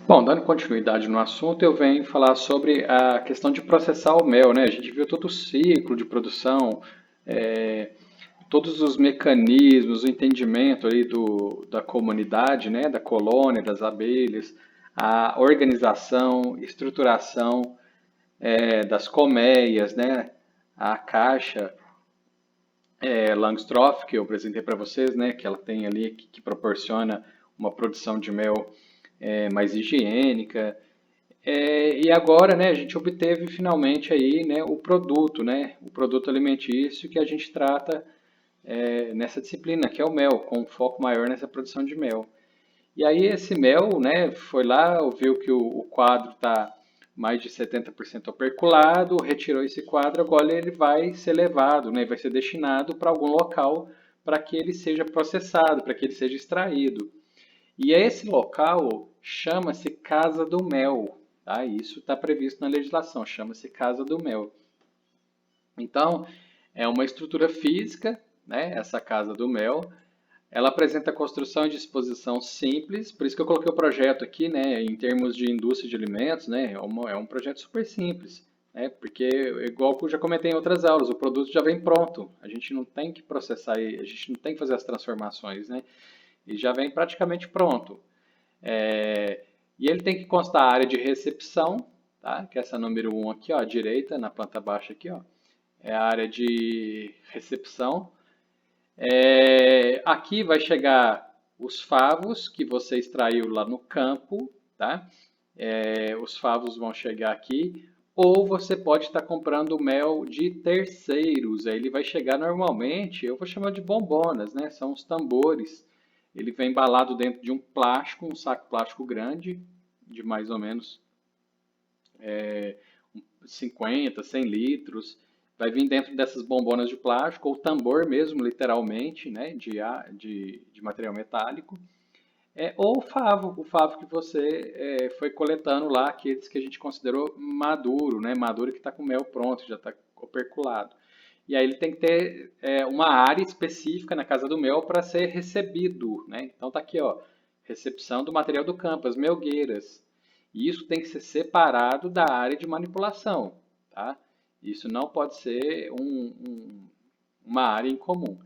Bom, dando continuidade no assunto, eu venho falar sobre a questão de processar o mel, né? A gente viu todo o ciclo de produção, é, todos os mecanismos, o entendimento ali da comunidade, né? Da colônia, das abelhas, a organização, estruturação, das colmeias, né? A caixa, Langstroth, que eu apresentei para vocês, né? Que ela tem ali, que proporciona uma produção de mel mais higiênica. E agora, né, a gente obteve finalmente aí, né, né, o produto alimentício que a gente trata nessa disciplina, que é o mel, com um foco maior nessa produção de mel. E aí esse mel, né, foi lá, viu que o quadro está mais de 70% operculado, retirou esse quadro, agora ele vai ser levado, né, vai ser destinado para algum local para que ele seja processado, para que ele seja extraído. E esse local chama-se Casa do Mel, tá? Isso está previsto na legislação, chama-se Casa do Mel. Então, é uma estrutura física, né? Essa Casa do Mel. Ela apresenta construção e disposição simples, por isso que eu coloquei o projeto aqui, né? Em termos de indústria de alimentos, né? É um projeto super simples, né? Porque, igual que eu já comentei em outras aulas, o produto já vem pronto. A gente não tem que processar, a gente não tem que fazer as transformações, né? E já vem praticamente pronto. É, e ele tem que constar a área de recepção, tá? Que é essa número um aqui, ó, à direita, na planta baixa aqui, ó. É a área de recepção. Aqui vai chegar os favos que você extraiu lá no campo, tá? Os favos vão chegar aqui. Ou você pode estar comprando mel de terceiros. Aí ele vai chegar normalmente, eu vou chamar de bombonas, né? São os tambores. Ele vem embalado dentro de um plástico, um saco plástico grande, de mais ou menos 50, 100 litros. Vai vir dentro dessas bombonas de plástico, ou tambor mesmo, literalmente, né, de material metálico. Ou o favo que você foi coletando lá, aqueles que a gente considerou maduro, né, maduro que está com mel pronto, já está operculado. E aí ele tem que ter uma área específica na casa do mel para ser recebido, né? Então tá aqui, ó, recepção do material do campo, as melgueiras. E isso tem que ser separado da área de manipulação, tá? Isso não pode ser uma área em comum.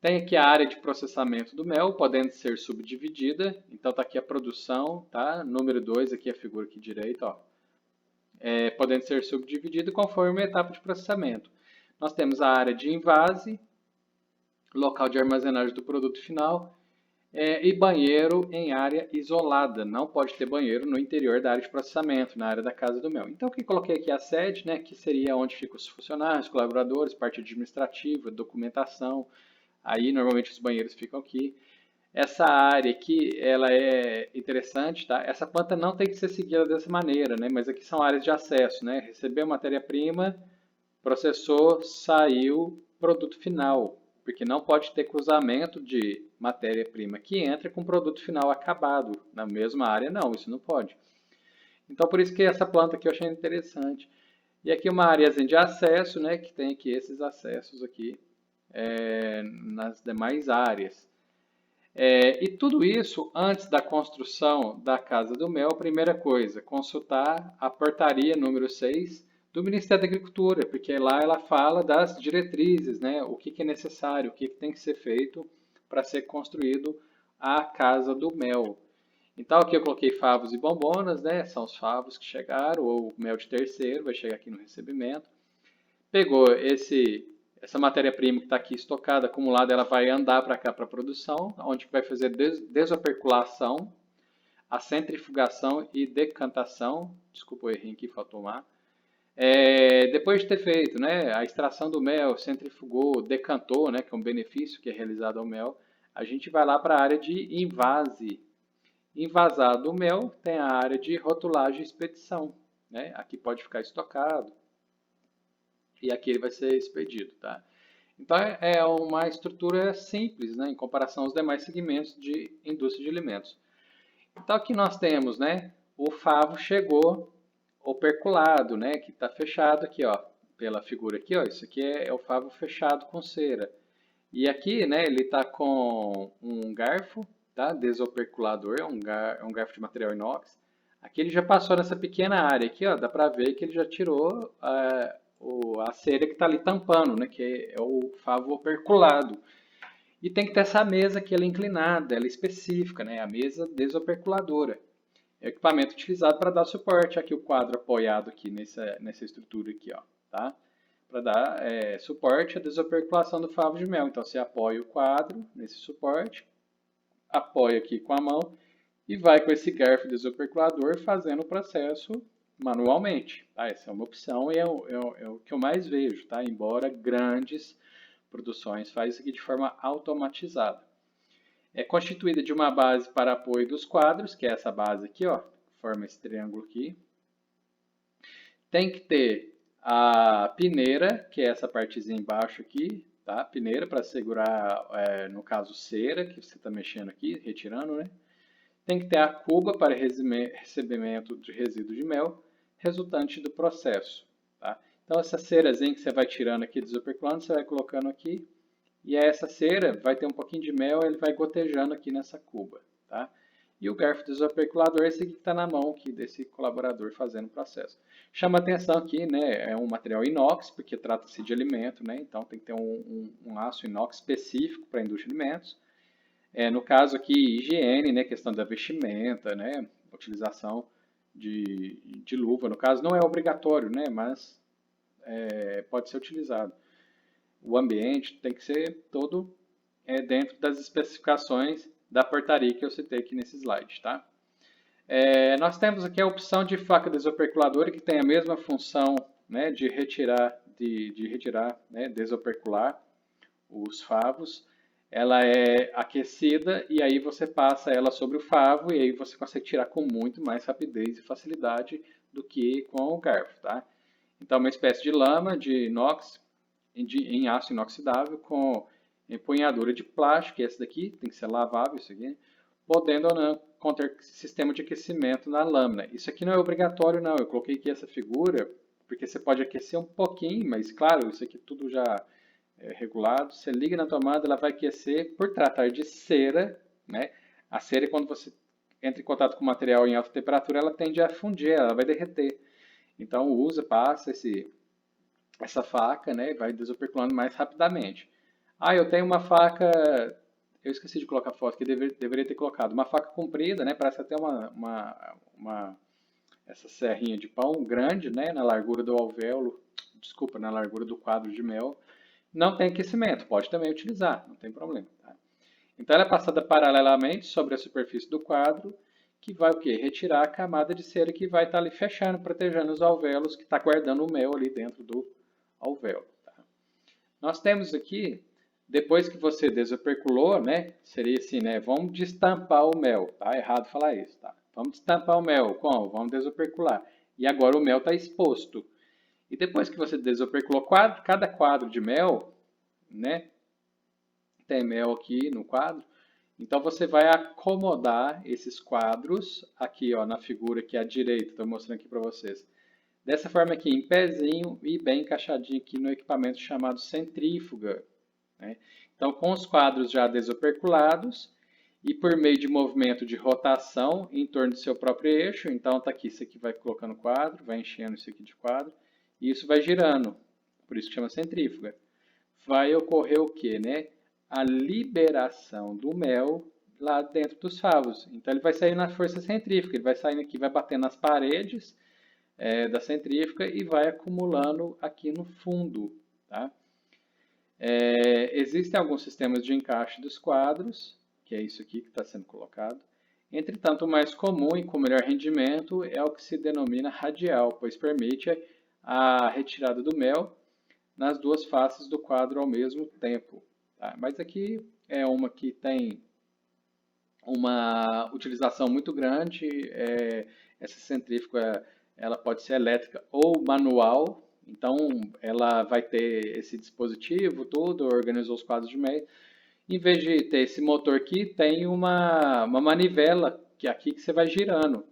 Tem aqui a área de processamento do mel, podendo ser subdividida. Então tá aqui a produção, tá? Número 2 aqui a figura aqui direita, ó. Podendo ser subdividido conforme a etapa de processamento. Nós temos a área de invase, local de armazenagem do produto final, e banheiro em área isolada. Não pode ter banheiro no interior da área de processamento, na área da casa do mel. Então, o que coloquei aqui é a sede, né, que seria onde ficam os funcionários, colaboradores, parte administrativa, documentação. Aí, normalmente, os banheiros ficam aqui. Essa área aqui, ela é interessante, tá? Essa planta não tem que ser seguida dessa maneira, né? Mas aqui são áreas de acesso, né? Recebeu matéria-prima, processou, saiu, produto final, porque não pode ter cruzamento de matéria-prima que entra com produto final acabado na mesma área, não, isso não pode. Então, por isso que essa planta aqui eu achei interessante. E aqui uma área de acesso, né, que tem aqui esses acessos aqui nas demais áreas. E tudo isso antes da construção da Casa do Mel, primeira coisa, consultar a portaria número 6 do Ministério da Agricultura, porque lá ela fala das diretrizes, né, o que é necessário, o que tem que ser feito para ser construído a Casa do Mel. Então aqui eu coloquei favos e bombonas, né, são os favos que chegaram, ou mel de terceiro, vai chegar aqui no recebimento. Pegou essa matéria-prima que está aqui estocada, acumulada, ela vai andar para cá para a produção, onde vai fazer desoperculação, a centrifugação e decantação. Desculpa o errinho aqui, faltou tomar. Depois de ter feito, né, a extração do mel, centrifugou, decantou, né, que é um benefício que é realizado ao mel, a gente vai lá para a área de invase. Invasado o mel, tem a área de rotulagem e expedição. Né? Aqui pode ficar estocado, e aqui ele vai ser expedido, tá? Então é uma estrutura simples, né, em comparação aos demais segmentos de indústria de alimentos. Então aqui nós temos, né, o favo chegou operculado, né, que está fechado aqui, ó, pela figura aqui, ó, isso aqui é o favo fechado com cera. E aqui, né, ele está com um garfo, tá, desoperculador, é um garfo de material inox, Aqui ele já passou nessa pequena área aqui, ó, dá para ver que ele já tirou a cera que está ali tampando, né, que é o favo operculado. E tem que ter essa mesa aqui, ela é inclinada, ela é específica, né, a mesa desoperculadora. É o equipamento utilizado para dar suporte aqui, o quadro apoiado aqui nessa estrutura aqui, ó, tá? Para dar suporte à desoperculação do favo de mel. Então você apoia o quadro nesse suporte, apoia aqui com a mão e vai com esse garfo desoperculador fazendo o processo manualmente. Tá? Essa é uma opção e é o que eu mais vejo, tá? Embora grandes produções fazem isso aqui de forma automatizada. É constituída de uma base para apoio dos quadros, que é essa base aqui, ó, forma esse triângulo aqui. Tem que ter a peneira, que é essa partezinha embaixo aqui, tá? Peneira para segurar, no caso, cera, que você está mexendo aqui, retirando, né? Tem que ter a cuba para recebimento de resíduo de mel resultante do processo. Tá? Então, essa cerazinha que você vai tirando aqui, desoperculando, você vai colocando aqui. E essa cera vai ter um pouquinho de mel, ele vai gotejando aqui nessa cuba. Tá? E o garfo desoperculador, esse aqui que está na mão aqui desse colaborador fazendo o processo. Chama atenção aqui, né, é um material inox, porque trata-se de alimento, né, então tem que ter um aço inox específico para a indústria de alimentos. No caso aqui, higiene, né, questão da vestimenta, né, utilização de luva. No caso, não é obrigatório, né, mas pode ser utilizado. O ambiente tem que ser todo dentro das especificações da portaria que eu citei aqui nesse slide, tá? Nós temos aqui a opção de faca desoperculadora, que tem a mesma função, né, de retirar, né, desopercular os favos. Ela é aquecida e aí você passa ela sobre o favo e aí você consegue tirar com muito mais rapidez e facilidade do que com o garfo, tá? Então, uma espécie de lama de inox em aço inoxidável com empunhadura de plástico, esse daqui tem que ser lavável, isso aqui, podendo ou não conter sistema de aquecimento na lâmina. Isso aqui não é obrigatório, não. Eu coloquei aqui essa figura porque você pode aquecer um pouquinho, mas claro, isso aqui tudo já regulado. Você liga na tomada, ela vai aquecer por tratar de cera, né? A cera, quando você entra em contato com o material em alta temperatura, ela tende a fundir, ela vai derreter. Então passa essa faca, né? Vai desoperculando mais rapidamente. Eu tenho uma faca, eu esqueci de colocar a foto que deveria ter colocado. Uma faca comprida, né? Parece até essa serrinha de pão grande, né? Na largura do alvéolo, desculpa, na largura do quadro de mel. Não tem aquecimento, pode também utilizar, não tem problema. Tá? Então ela é passada paralelamente sobre a superfície do quadro, que vai o quê? Retirar a camada de cera que vai estar ali fechando, protegendo os alvéolos, que está guardando o mel ali dentro do alvéolo. Tá? Nós temos aqui, depois que você desoperculou, né? Seria assim, né? Vamos destampar o mel, tá? Errado falar isso, tá? Vamos destampar o mel, como? Vamos desopercular. E agora o mel está exposto. E depois que você desoperculou cada quadro de mel, né? Tem mel aqui no quadro. Então você vai acomodar esses quadros aqui, ó, na figura aqui à direita, estou mostrando aqui para vocês. Dessa forma aqui, em pezinho e bem encaixadinho aqui no equipamento chamado centrífuga. Né? Então, com os quadros já desoperculados e por meio de movimento de rotação em torno do seu próprio eixo, então tá aqui, isso aqui vai colocando quadro, vai enchendo isso aqui de quadro, e isso vai girando, por isso que chama centrífuga. Vai ocorrer o que, né? A liberação do mel lá dentro dos favos. Então ele vai sair na força centrífuga, ele vai saindo aqui, vai batendo nas paredes da centrífuga e vai acumulando aqui no fundo. Tá? Existem alguns sistemas de encaixe dos quadros, que é isso aqui que está sendo colocado. Entretanto, o mais comum e com melhor rendimento é o que se denomina radial, pois permite a retirada do mel nas duas faces do quadro ao mesmo tempo. Tá? Mas aqui é uma que tem uma utilização muito grande. Essa centrífuga ela pode ser elétrica ou manual. Então, ela vai ter esse dispositivo, tudo, organizou os quadros de meio. Em vez de ter esse motor aqui, tem uma manivela que é aqui que você vai girando.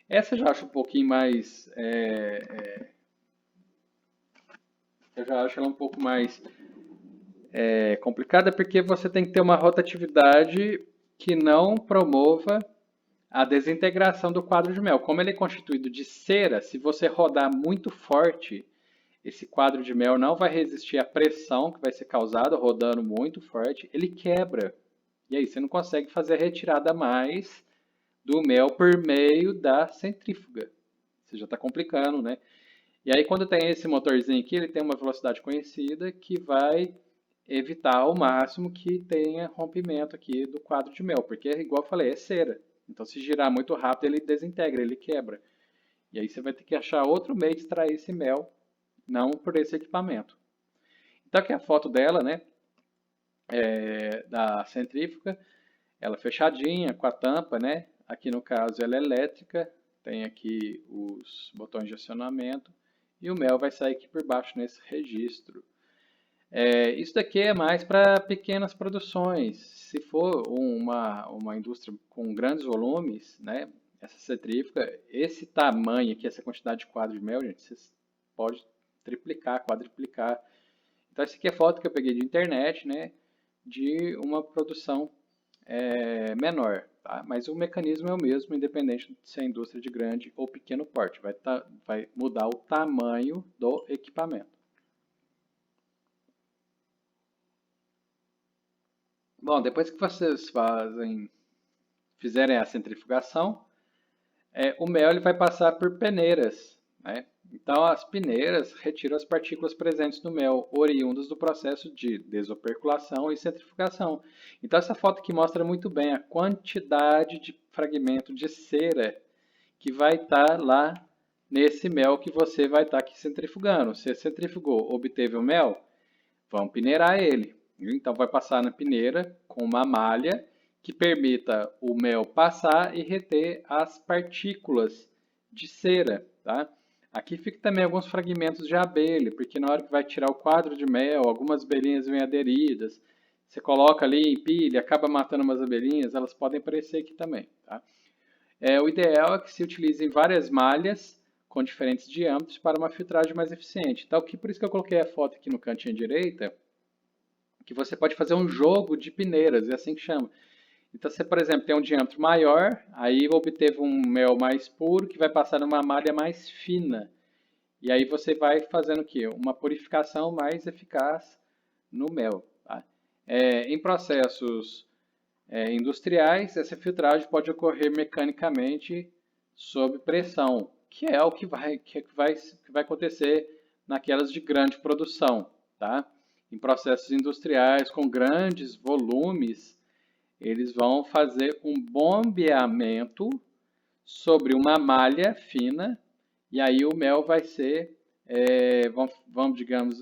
Essa eu já acho um pouquinho mais... eu já acho ela um pouco mais complicada porque você tem que ter uma rotatividade que não promova A desintegração do quadro de mel. Como ele é constituído de cera, se você rodar muito forte, esse quadro de mel não vai resistir à pressão que vai ser causada rodando muito forte, ele quebra. E aí você não consegue fazer a retirada mais do mel por meio da centrífuga. Você já está complicando, né? E aí quando tem esse motorzinho aqui, ele tem uma velocidade conhecida que vai evitar ao máximo que tenha rompimento aqui do quadro de mel, porque igual eu falei, é cera. Então se girar muito rápido, ele desintegra, ele quebra. E aí você vai ter que achar outro meio de extrair esse mel, não por esse equipamento. Então aqui é a foto dela, né? Da centrífuga, ela fechadinha com a tampa, né? Aqui no caso ela é elétrica, tem aqui os botões de acionamento e o mel vai sair aqui por baixo nesse registro. Isso daqui é mais para pequenas produções. Se for uma indústria com grandes volumes, né? Essa centrífuga, esse tamanho aqui, essa quantidade de quadro de mel, gente, você pode triplicar, quadriplicar. Então, essa aqui é a foto que eu peguei de internet, né? De uma produção menor, tá? Mas o mecanismo é o mesmo, independente de se é indústria de grande ou pequeno porte. Vai mudar o tamanho do equipamento. Bom, depois que vocês fizerem a centrifugação, o mel ele vai passar por peneiras, né? Então, as peneiras retiram as partículas presentes no mel, oriundas do processo de desoperculação e centrifugação. Então, essa foto aqui mostra muito bem a quantidade de fragmento de cera que vai estar lá nesse mel que você vai estar aqui centrifugando. Você centrifugou, obteve o mel, vamos peneirar ele. Então, vai passar na peneira com uma malha que permita o mel passar e reter as partículas de cera, tá? Aqui fica também alguns fragmentos de abelha, porque na hora que vai tirar o quadro de mel, algumas abelhinhas vêm aderidas. Você coloca ali, empilha, acaba matando umas abelhinhas, elas podem aparecer aqui também, tá? O ideal é que se utilizem várias malhas com diferentes diâmetros para uma filtragem mais eficiente. Então, por isso que eu coloquei a foto aqui no cantinho direita, que você pode fazer um jogo de peneiras, é assim que chama. Então, você, por exemplo, tem um diâmetro maior, aí obteve um mel mais puro que vai passar numa malha mais fina. E aí você vai fazendo o quê? Uma purificação mais eficaz no mel. Tá? Em processos industriais, essa filtragem pode ocorrer mecanicamente sob pressão, que é o que vai acontecer naquelas de grande produção. Tá? Em processos industriais com grandes volumes, eles vão fazer um bombeamento sobre uma malha fina e aí o mel vai ser,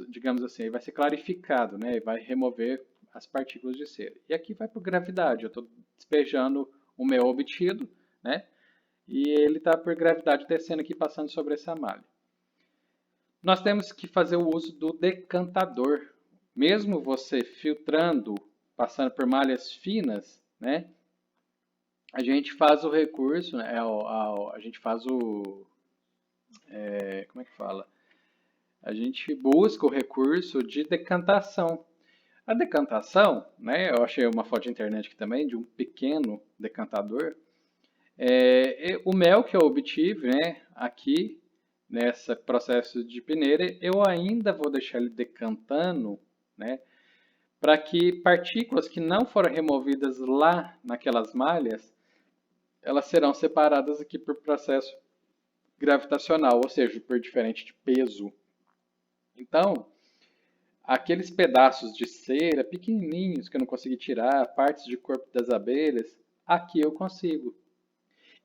digamos assim, vai ser clarificado, né? Vai remover as partículas de cera. E aqui vai por gravidade, eu estou despejando o mel obtido, né? E ele está por gravidade descendo aqui, passando sobre essa malha. Nós temos que fazer o uso do decantador. Mesmo você filtrando, passando por malhas finas, né? A gente faz o recurso, né? A gente faz como é que fala? A gente busca o recurso de decantação. A decantação, né? Eu achei uma foto de internet aqui também de um pequeno decantador. O mel que eu obtive, né? Aqui nesse processo de peneira, eu ainda vou deixar ele decantando, né? Para que partículas que não foram removidas lá naquelas malhas, elas serão separadas aqui por processo gravitacional, ou seja, por diferente de peso. Então, aqueles pedaços de cera pequenininhos que eu não consegui tirar, partes de corpo das abelhas, aqui eu consigo.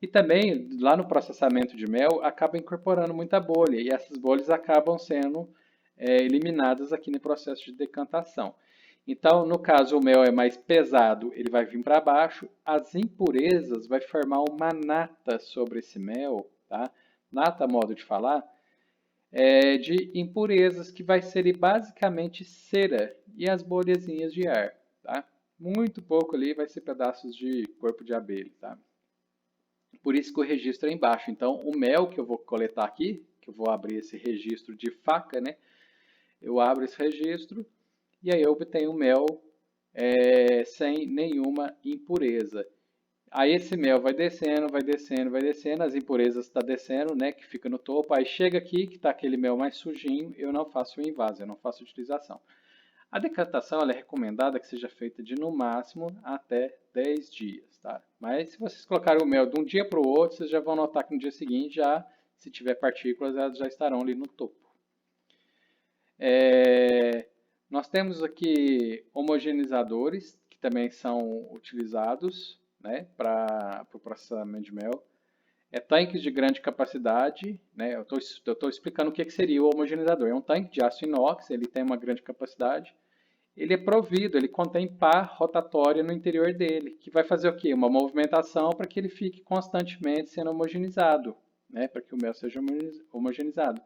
E também, lá no processamento de mel, acaba incorporando muita bolha, e essas bolhas acabam sendo eliminadas aqui no processo de decantação. Então, no caso, o mel é mais pesado, ele vai vir para baixo, as impurezas vai formar uma nata sobre esse mel, tá? Nata, modo de falar, de impurezas que vai ser basicamente cera e as bolhazinhas de ar, tá? Muito pouco ali vai ser pedaços de corpo de abelha, tá? Por isso que o registro é embaixo. Então, o mel que eu vou coletar aqui, que eu vou abrir esse registro de faca, né? Eu abro esse registro e aí eu obtenho mel sem nenhuma impureza. Aí esse mel vai descendo, vai descendo, vai descendo, as impurezas estão descendo, né, que fica no topo. Aí chega aqui, que está aquele mel mais sujinho, eu não faço o envase, eu não faço utilização. A decantação ela é recomendada que seja feita de no máximo até 10 dias, tá? Mas se vocês colocarem o mel de um dia para o outro, vocês já vão notar que no dia seguinte, já, se tiver partículas, elas já estarão ali no topo. Nós temos aqui homogeneizadores, que também são utilizados, né, para o processamento de mel. Tanques de grande capacidade, né, eu estou explicando o que seria o homogeneizador. É um tanque de aço inox, ele tem uma grande capacidade. Ele é provido, ele contém pá rotatória no interior dele, que vai fazer o quê? Uma movimentação para que ele fique constantemente sendo homogeneizado, né, para que o mel seja homogeneizado,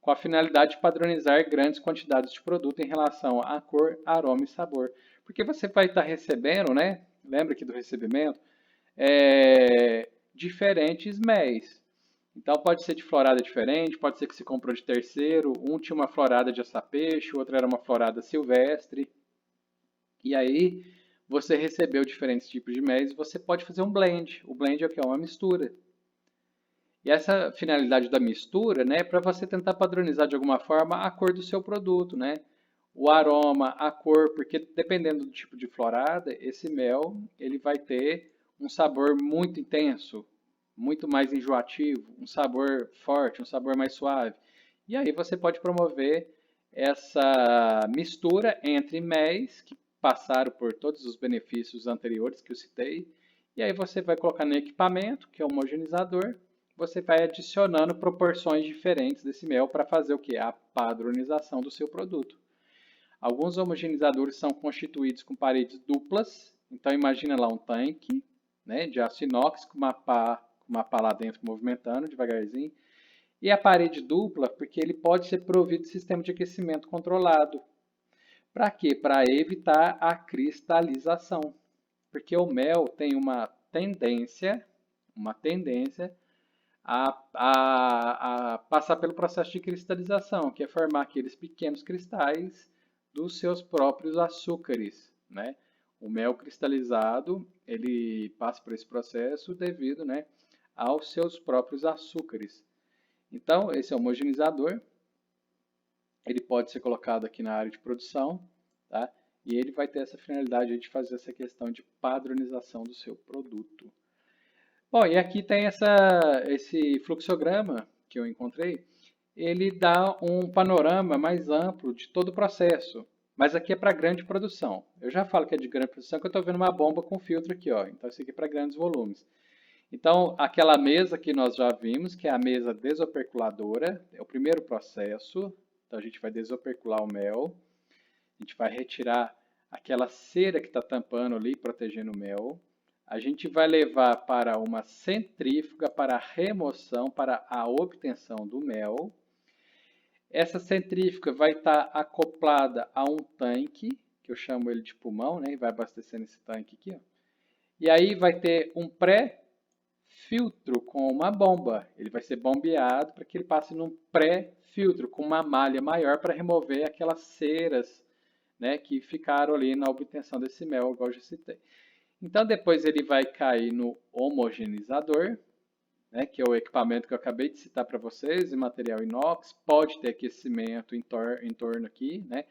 com a finalidade de padronizar grandes quantidades de produto em relação à cor, aroma e sabor. Porque você vai estar recebendo, né? Lembra aqui do recebimento? Diferentes méis. Então pode ser de florada diferente, pode ser que se comprou de terceiro, um tinha uma florada de açapeixe, o outro era uma florada silvestre. E aí você recebeu diferentes tipos de méis, você pode fazer um blend. O blend é o que? É uma mistura. E essa finalidade da mistura, né, é para você tentar padronizar de alguma forma a cor do seu produto, né? O aroma, a cor, porque dependendo do tipo de florada, esse mel ele vai ter um sabor muito intenso, muito mais enjoativo, um sabor forte, um sabor mais suave. E aí você pode promover essa mistura entre méis que passaram por todos os benefícios anteriores que eu citei, e aí você vai colocar no equipamento, que é o homogeneizador, você vai adicionando proporções diferentes desse mel para fazer o que? A padronização do seu produto. Alguns homogeneizadores são constituídos com paredes duplas, então imagina lá um tanque, né, de aço inox com uma pá lá dentro movimentando devagarzinho, e a parede dupla porque ele pode ser provido de sistema de aquecimento controlado. Para quê? Para evitar a cristalização, porque o mel tem uma tendência a passar pelo processo de cristalização, que é formar aqueles pequenos cristais dos seus próprios açúcares, né? O mel cristalizado, ele passa por esse processo devido, né, aos seus próprios açúcares. Então, esse é o homogeneizador, ele pode ser colocado aqui na área de produção, tá? E ele vai ter essa finalidade de fazer essa questão de padronização do seu produto. Bom, e aqui tem esse fluxograma que eu encontrei. Ele dá um panorama mais amplo de todo o processo. Mas aqui é para grande produção. Eu já falo que é de grande produção, que eu estou vendo uma bomba com filtro aqui, ó. Então isso aqui é para grandes volumes. Então, aquela mesa que nós já vimos, que é a mesa desoperculadora, é o primeiro processo. Então a gente vai desopercular o mel. A gente vai retirar aquela cera que está tampando ali, protegendo o mel. A gente vai levar para uma centrífuga para a remoção, para a obtenção do mel. Essa centrífuga vai estar acoplada a um tanque, que eu chamo ele de pulmão, né? E vai abastecendo esse tanque aqui, ó. E aí vai ter um pré-filtro com uma bomba. Ele vai ser bombeado para que ele passe num pré-filtro com uma malha maior para remover aquelas ceras, né, que ficaram ali na obtenção desse mel, igual eu já citei. Então depois ele vai cair no homogeneizador, né, que é o equipamento que eu acabei de citar para vocês, em material inox, pode ter aquecimento em torno aqui, né?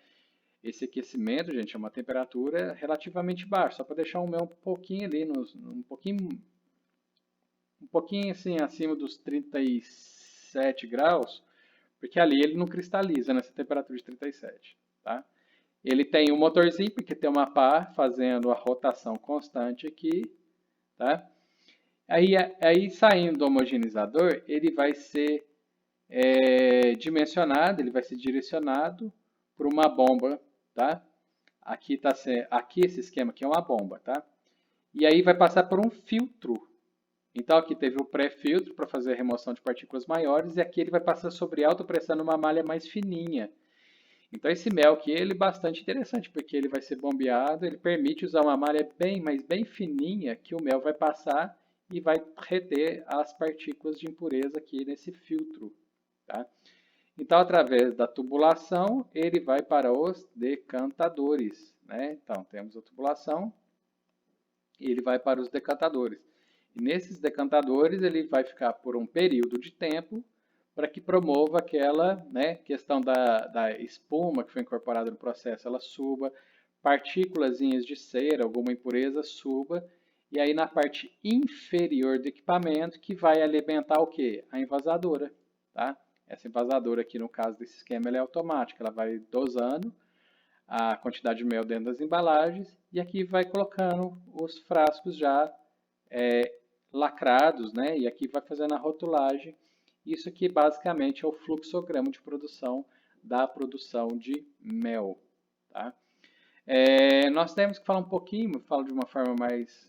Esse aquecimento, gente, é uma temperatura relativamente baixa, só para deixar o mel um pouquinho ali, um pouquinho assim acima dos 37 graus, porque ali ele não cristaliza nessa temperatura de 37, tá? Ele tem um motorzinho, porque tem uma pá fazendo a rotação constante aqui, tá? Aí saindo do homogeneizador, ele vai ser dimensionado, ele vai ser direcionado por uma bomba, tá? Aqui esse esquema aqui é uma bomba, tá? E aí vai passar por um filtro. Então aqui teve o pré-filtro para fazer a remoção de partículas maiores e aqui ele vai passar sobre alta pressão numa malha mais fininha. Então esse mel aqui ele é bastante interessante porque ele vai ser bombeado, ele permite usar uma malha bem, mas bem fininha que o mel vai passar e vai reter as partículas de impureza aqui nesse filtro, tá? Então através da tubulação ele vai para os decantadores, né? Então temos a tubulação e ele vai para os decantadores. E nesses decantadores ele vai ficar por um período de tempo para que promova aquela, né, questão da espuma que foi incorporada no processo, ela suba, partículas de cera, alguma impureza suba, e aí na parte inferior do equipamento que vai alimentar o quê? A envasadora, tá? Essa envasadora aqui no caso desse esquema ela é automática, ela vai dosando a quantidade de mel dentro das embalagens e aqui vai colocando os frascos já lacrados, né? E aqui vai fazendo a rotulagem. Isso aqui basicamente é o fluxograma de produção da produção de mel, tá? Nós temos que falar um pouquinho, falo de uma forma mais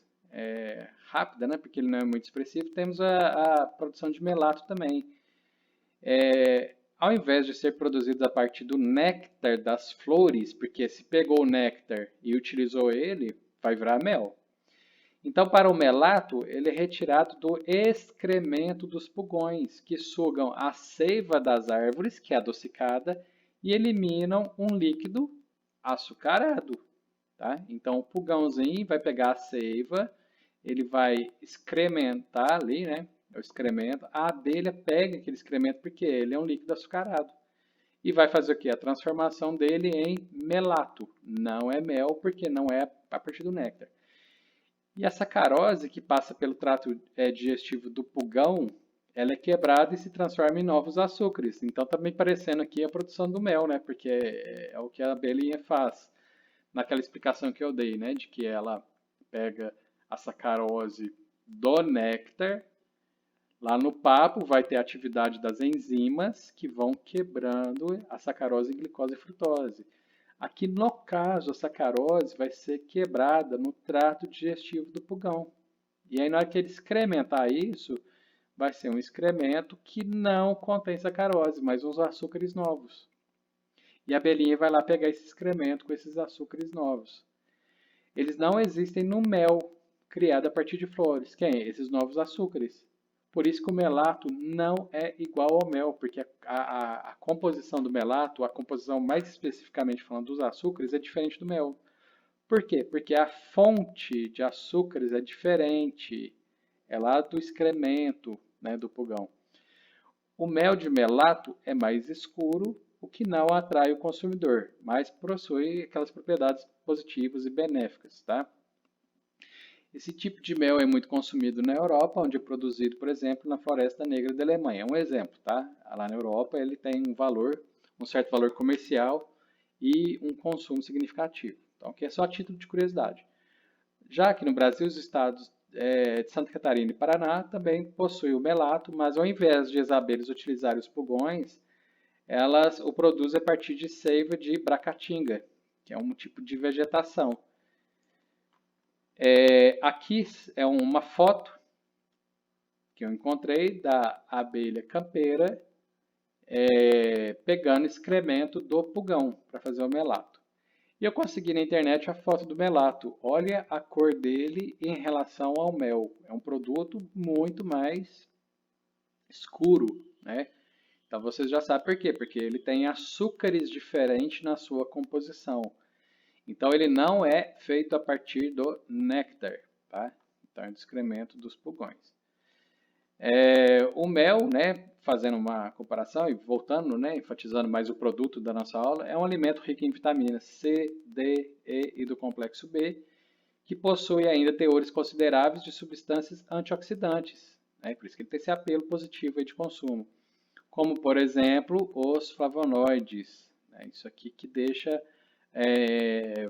rápida, né? Porque ele não é muito expressivo. Temos a produção de melato também. Ao invés de ser produzidos a partir do néctar das flores, porque se pegou o néctar e utilizou ele, vai virar mel. Então, para o melato, ele é retirado do excremento dos pulgões, que sugam a seiva das árvores, que é adocicada, e eliminam um líquido açucarado. Tá? Então, o pulgãozinho vai pegar a seiva, ele vai excrementar ali, né? O excremento. A abelha pega aquele excremento porque ele é um líquido açucarado. E vai fazer o quê? A transformação dele em melato. Não é mel, porque não é a partir do néctar. E a sacarose, que passa pelo trato digestivo do pulgão, ela é quebrada e se transforma em novos açúcares. Então, está me parecendo aqui a produção do mel, né? Porque é o que a abelhinha faz. Naquela explicação que eu dei, né? De que ela pega a sacarose do néctar. Lá no papo vai ter a atividade das enzimas que vão quebrando a sacarose em glicose e frutose. Aqui no caso, a sacarose vai ser quebrada no trato digestivo do pulgão. E aí na hora que ele excrementar isso, vai ser um excremento que não contém sacarose, mas uns açúcares novos. E a abelhinha vai lá pegar esse excremento com esses açúcares novos. Eles não existem no mel criado a partir de flores. Quem é? Esses novos açúcares. Por isso que o melato não é igual ao mel, porque a composição do melato, a composição mais especificamente falando dos açúcares, é diferente do mel. Por quê? Porque a fonte de açúcares é diferente. É lá do excremento, né, do pulgão. O mel de melato é mais escuro, o que não atrai o consumidor, mas possui aquelas propriedades positivas e benéficas, tá? Esse tipo de mel é muito consumido na Europa, onde é produzido, por exemplo, na Floresta Negra da Alemanha. É um exemplo, tá? Lá na Europa ele tem um valor, um certo valor comercial e um consumo significativo. Então, aqui é só a título de curiosidade. Já aqui no Brasil, os estados de Santa Catarina e Paraná também possuem o melato, mas ao invés de as abelhas utilizarem os pulgões, elas o produzem a partir de seiva de bracatinga, que é um tipo de vegetação. Aqui é uma foto que eu encontrei da abelha campeira pegando excremento do pulgão para fazer o melato. E eu consegui na internet a foto do melato. Olha a cor dele em relação ao mel. É um produto muito mais escuro, né? Então vocês já sabem por quê? Porque ele tem açúcares diferentes na sua composição. Então ele não é feito a partir do néctar, tá? Então é do excremento dos pulgões. O mel, né, fazendo uma comparação e voltando, né, enfatizando mais o produto da nossa aula, é um alimento rico em vitaminas C, D, E e do complexo B, que possui ainda teores consideráveis de substâncias antioxidantes, né, por isso que ele tem esse apelo positivo aí de consumo, como por exemplo os flavonoides, né, isso aqui que deixa,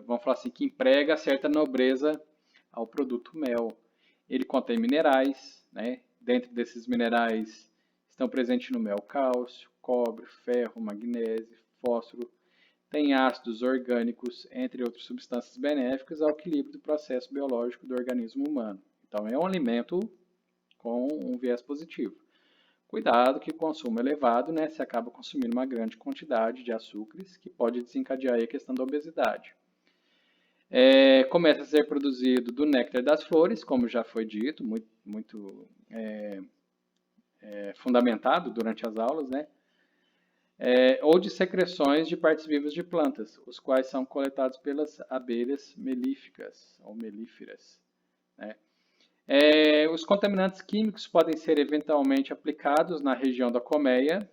vamos falar assim, que emprega certa nobreza ao produto mel. Ele contém minerais, né? Dentro desses minerais estão presentes no mel cálcio, cobre, ferro, magnésio, fósforo. Tem ácidos orgânicos, entre outras substâncias benéficas ao equilíbrio do processo biológico do organismo humano. Então é um alimento com um viés positivo. Cuidado que o consumo elevado, né, se acaba consumindo uma grande quantidade de açúcares que pode desencadear a questão da obesidade. Começa a ser produzido do néctar das flores, como já foi dito, muito fundamentado durante as aulas, né? Ou de secreções de partes vivas de plantas, os quais são coletados pelas abelhas melíficas ou melíferas. né? Os contaminantes químicos podem ser eventualmente aplicados na região da colmeia,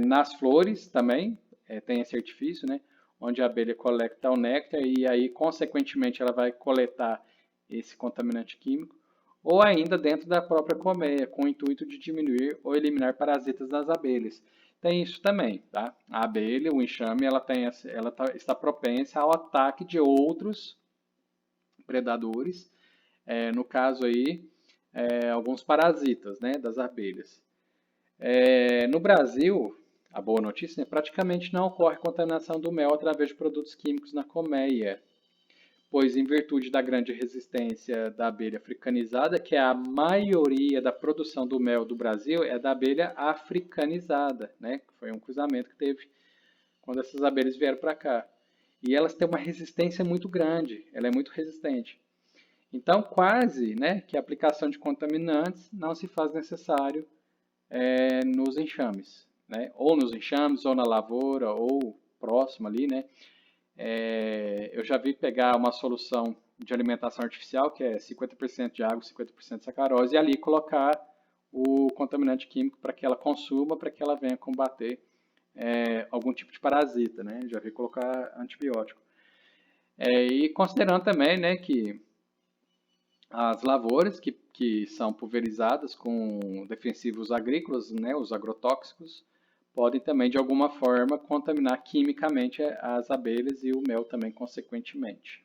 nas flores também, tem esse artifício, né? Onde a abelha coleta o néctar e aí, consequentemente, ela vai coletar esse contaminante químico, ou ainda dentro da própria colmeia, com o intuito de diminuir ou eliminar parasitas das abelhas. Tem isso também, tá? A abelha, o enxame, está propensa ao ataque de outros predadores, no caso aí, alguns parasitas, né, das abelhas. No Brasil, a boa notícia é que praticamente não ocorre contaminação do mel através de produtos químicos na colmeia, pois em virtude da grande resistência da abelha africanizada, que é a maioria da produção do mel do Brasil é da abelha africanizada, né? Que foi um cruzamento que teve quando essas abelhas vieram para cá. E elas têm uma resistência muito grande, ela é muito resistente. Então, quase, né, que a aplicação de contaminantes não se faz necessário nos enxames, né? Ou nos enxames, ou na lavoura, ou próximo ali, né? Eu já vi pegar uma solução de alimentação artificial, que é 50% de água, 50% de sacarose, e ali colocar o contaminante químico para que ela consuma, para que ela venha combater algum tipo de parasita, né? Já vi colocar antibiótico. E considerando também, né, que as lavouras que são pulverizadas com defensivos agrícolas, né, os agrotóxicos, podem também de alguma forma contaminar quimicamente as abelhas e o mel também consequentemente.